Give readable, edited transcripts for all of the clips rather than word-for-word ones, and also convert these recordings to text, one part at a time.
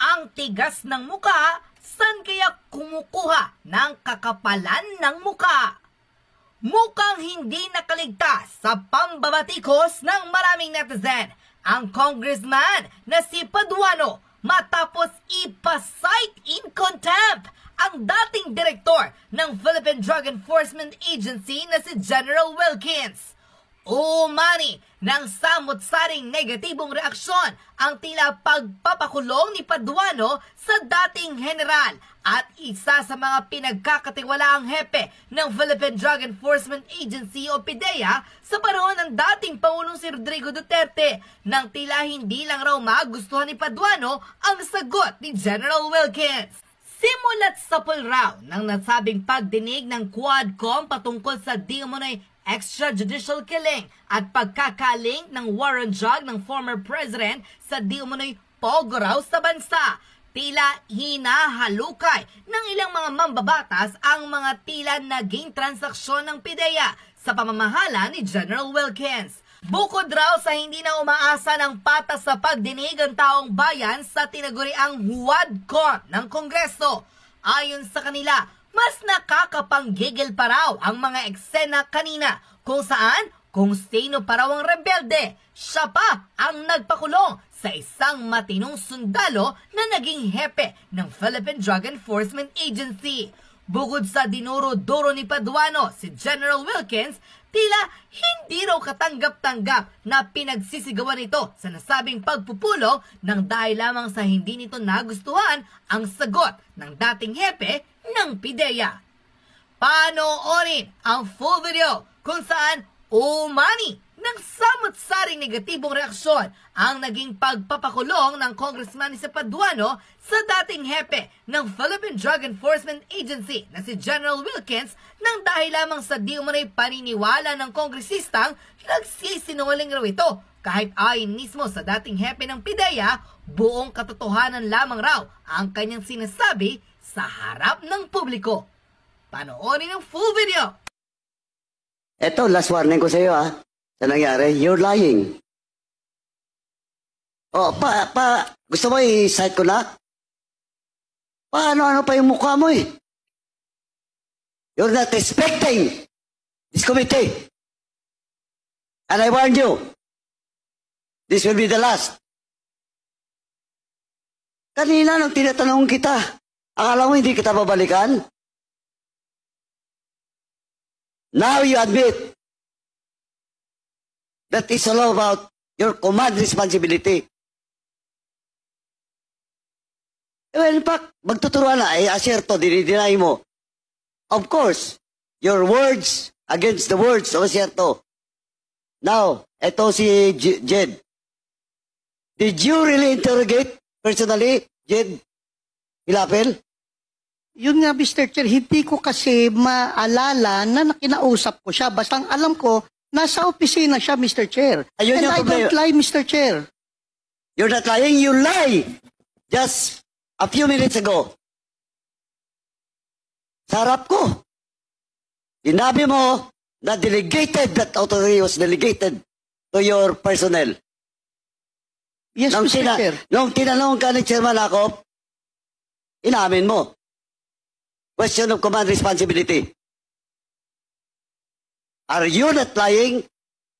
Ang tigas ng muka, saan kaya kumukuha ng kakapalan ng muka? Mukhang hindi nakaligtas sa pambabatikos ng maraming netizen ang congressman na si Paduano matapos ipasight in contempt ang dating direktor ng Philippine Drug Enforcement Agency na si General Wilkins. Umani ng samot-saring negatibong reaksyon ang tila pagpapakulong ni Paduano sa dating general at isa sa mga pinagkakatiwalaang hepe ng Philippine Drug Enforcement Agency o PDEA sa panahon ng dating Pangulong si Rodrigo Duterte nang tila hindi lang raw magustuhan ni Paduano ang sagot ni General Wilkins. Simulat sa pulraw ng nasabing pagdinig ng Quadcom patungkol sa di umano'y extrajudicial killing at pagkakaling ng war on drug ng former president sa di umano'y pogo raw sa bansa. Tila hinahalukay ng ilang mga mambabatas ang mga tila naging transaksyon ng PDEA sa pamamahala ni General Wilkins. Bukod raw sa hindi na umaasa ng patas sa pagdinig ang taong bayan sa tinaguriang Huwadcom ng Kongreso. Ayon sa kanila, mas nakakapanggigil pa raw ang mga eksena kanina kung saan kung sino pa raw ang rebelde, siya pa ang nagpakulong sa isang matinong sundalo na naging hepe ng Philippine Drug Enforcement Agency. Bukod sa dinuro-duro ni Paduano, si General Wilkins, tila hindi raw katanggap-tanggap na pinagsisigawan ito sa nasabing pagpupulong nang dahil lamang sa hindi nito nagustuhan ang sagot ng dating hepe ng PDEA. Panoorin ang full video kung saan umani ng samot-saring negatibong reaksyon ang naging pagpapakulong ng congressman ni Paduano sa dating hepe ng Philippine Drug Enforcement Agency na si General Wilkins nang dahil lamang sa di umano'y paniniwala ng kongresistang nagsisinungaling raw ito kahit ayon mismo sa dating hepe ng PDEA, buong katotohanan lamang raw ang kanyang sinasabi sa harap ng publiko. Panoorin ang full video. Eto, last warning ko sa iyo sa nangyari, you're lying. Oh, gusto mo i-cite ko na? Paano-ano pa yung mukha mo eh? You're not respecting this committee. And I warned you, this will be the last. Kanina nung tinatanong kita, akala mo hindi kita babalikan? Now you admit that is all about your command responsibility. Well, in fact, magtuturuan na, aserto, dinideny mo. Of course, your words against the words of aserto. Now, eto si Jed. Did you really interrogate personally, Jed Hilapel? Yun nga, Mr. Chair, hindi ko kasi maalala na nakinausap ko siya. Basta ang alam ko, nasa opisina siya, Mr. Chair. Ayun. And I don't lie, Mr. Chair. You're not lying, you lie. Just a few minutes ago. Sa harap ko. Sinabi mo na delegated, that authority was delegated to your personnel. Yes, Mr. Chair. Nung tinanong ka ni Chairman Acop, inamin mo. Question of command responsibility. Are you not lying?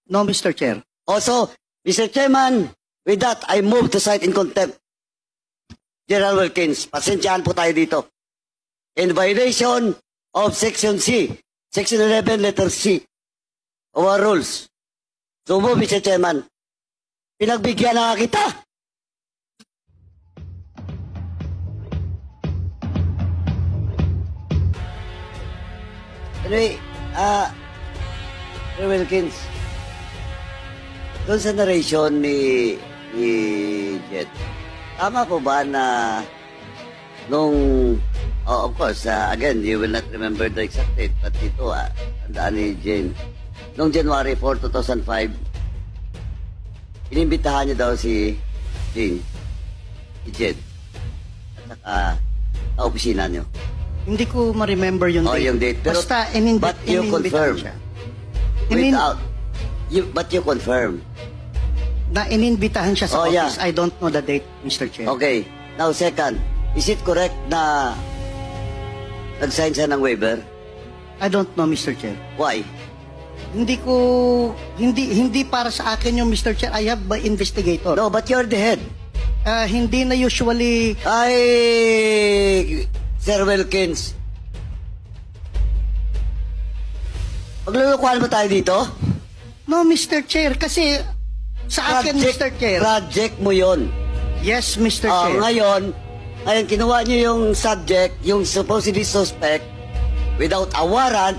No, Mr. Chair. Also, Mr. Chairman, with that, I move to cite in contempt General Wilkins. Pasensyaan po tayo dito. In violation of Section C, Section 11, letter C, of our rules. So move, Mr. Chairman. Pinagbigyan na kita. Anyway, Sir Wilkins, doon sa narration ni Jet, tama po ba na nung, of course, again, you will not remember the exact date, but ito, tandaan ni Jane, nung January 4, 2005, inimbitahan niya daw si Jane, si Jet, at saka sa opisina niyo. Hindi ko ma-remember yung date. Yung date. Pero, basta, but you confirm. But you confirm. Na ininbitahan siya sa office. I don't know the date, Mr. Chair. Okay. Now, second, is it correct na nag-sign siya ng waiver? I don't know, Mr. Chair. Why? Hindi para sa akin yung Mr. Chair. I have my investigator. No, but you're the head. Hindi na usually... Ay, Sir Wilkins. Maglulukuhan ba tayo dito? No, Mr. Chair. Kasi sa akin, Mr. Chair. Project mo yon. Yes, Mr. Chair. Ngayon, kinuha niyo yung subject, yung supposedly suspect, without a warrant.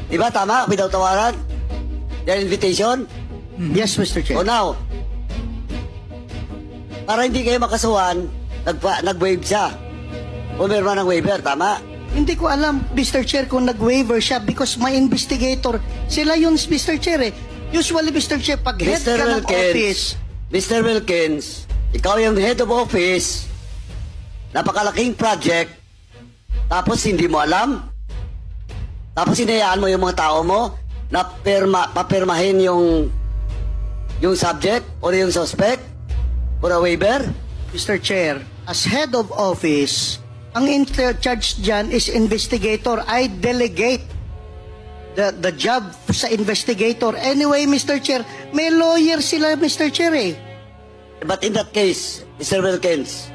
Di ba tama? Without a warrant? Their invitation? Yes, Mr. Chair. So now, para hindi kayo makasuhan, nag-waive siya. Pumirma ng waiver, tama? Hindi ko alam, Mr. Chair, kung nag-waiver siya because my investigator, sila yun, Mr. Chair eh. Usually, Mr. Chair, pag head ka ng office... Mr. Wilkins, ikaw yung head of office, napakalaking project, tapos hindi mo alam, tapos hinayaan mo yung mga tao mo na papirmahin yung subject o yung suspect for a waiver? Mr. Chair, as head of office, ang in-charge dyan is investigator. I delegate the job sa investigator. Anyway, Mr. Chair, may lawyer sila, Mr. Chair eh. But in that case, Mr. Wilkins,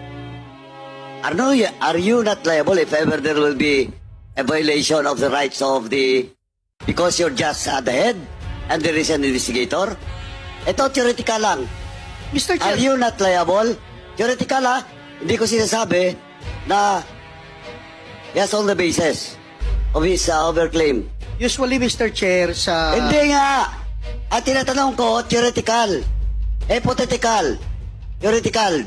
are you not liable if ever there will be a violation of the rights of because you're just the head and there is an investigator? Ito, theoretical lang. Mr. Chair. Are you not liable? Theoretical ha? Hindi ko sinasabi na he has all the basis of his overclaim. Usually, Mr. Chair, sa... Hindi nga. At tinatanong ko, theoretical. Hypothetical. Theoretical.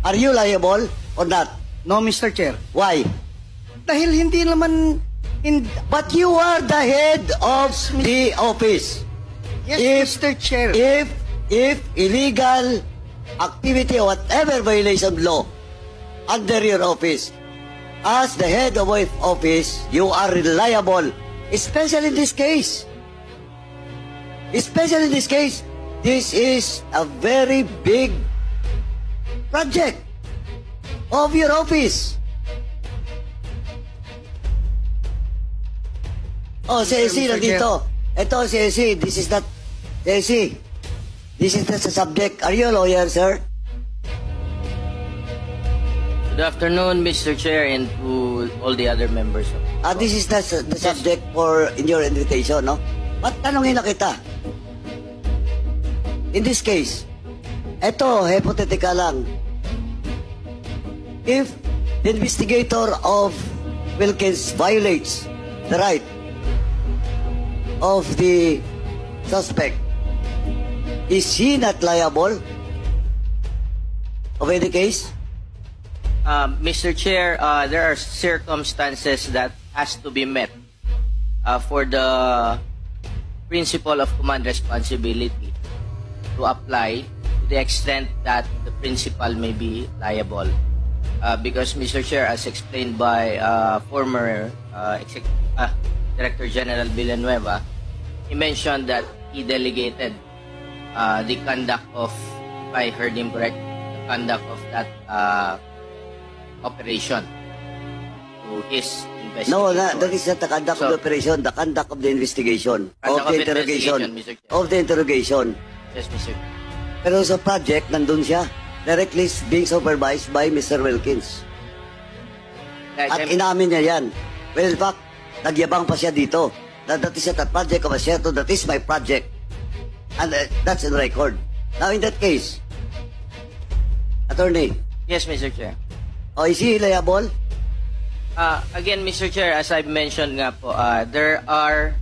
Are you liable or not? No, Mr. Chair. Why? Dahil hindi naman... But you are the head of the office. Yes, Mr. Chair. If illegal activity or whatever violation of law under your office, as the head of office, you are reliable, especially in this case. Especially in this case, this is a very big project of your office. Oh, CSC nandito. Ito, CSC, this is not, CSC, this is not the subject. Are you a lawyer, sir? Good afternoon, Mr. Chair, and to all the other members. This is not the subject for in your invitation, no? But tanongin na kita. In this case, ito, hypothetical lang. If the investigator of Wilkins violates the right of the suspect, is he not liable of any case? Mr. Chair, there are circumstances that has to be met for the principle of command responsibility to apply to the extent that the principal may be liable. Because, Mr. Chair, as explained by former Director General Villanueva, he mentioned that he delegated the conduct of, if I heard him correct, the conduct of that operation to his investigation. No, that is not the conduct of the operation, the conduct of the investigation, of the interrogation, of the interrogation. Yes, Mr. Pero sa project, nandun siya, directly being supervised by Mr. Wilkins. At inamin niya yan. Well, in fact, nagyabang pa siya dito. That is not a project of a Asierto, that is my project. And that's in record. Now, in that case, Attorney. Yes, Mr. Chair. Is he liable? Again, Mr. Chair, as I've mentioned nga po, there are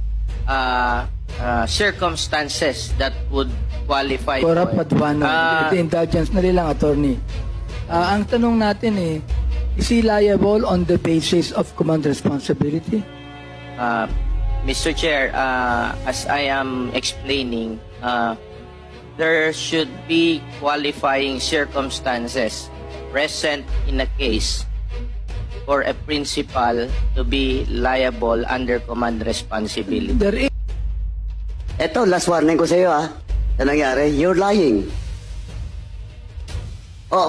circumstances that would qualify Corrupt Paduano, with the indulgence na nilang attorney. Ang tanong natin is he liable on the basis of command responsibility? Mr. Chair, as I am explaining, there should be qualifying circumstances present in a case for a principal to be liable under command responsibility. There is Ito, last warning ko sa iyo, Ano nangyari? You're lying. Oh,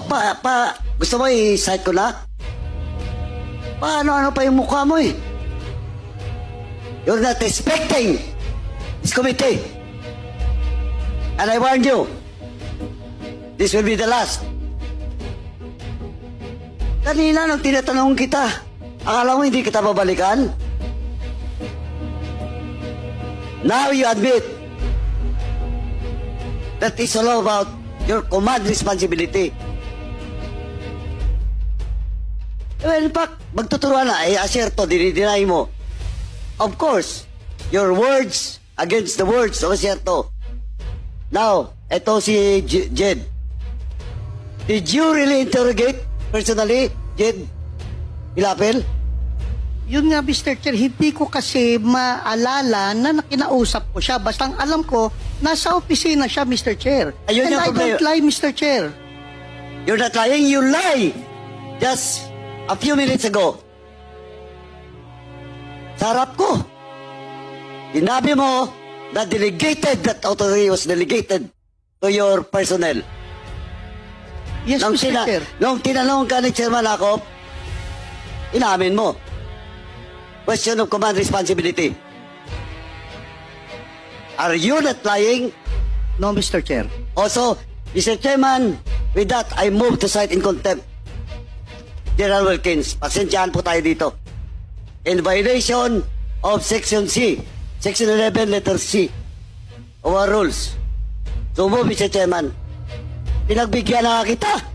gusto mo i-cite ko na? Paano pa yung mukha mo eh? You're not respecting this committee. And I warn you, this will be the last. Kanina nang tinatanong kita, akala mo hindi kita babalikan? Now you admit that it's all about your command responsibility. In fact, magtuturuan na, aserto, dinideny mo. Of course, your words against the words of aserto. Now, eto si Jed. Did you really interrogate personally, Jed Ilapel? Yun nga, Mr. Chair, hindi ko kasi maalala na kinausap ko siya. Basta ang alam ko, nasa opisina siya, Mr. Chair. Ayun And yung I problema. don't lie, Mr. Chair. You're not lying, you lie! Just a few minutes ago. Sa harap ko. Sinabi mo na that authority was delegated to your personnel. Yes, Mr. Chair. Nung tinanong ka ni Chairman Akop, inamin mo. Question of command responsibility. Are you not lying? No, Mr. Chair. Also, Mr. Chairman, with that, I move to cite in contempt General Wilkins. Pasensyahan po tayo dito. In violation of Section C, Section 11, letter C, of our rules. So move, Mr. Chairman. Pinagbigyan na kita.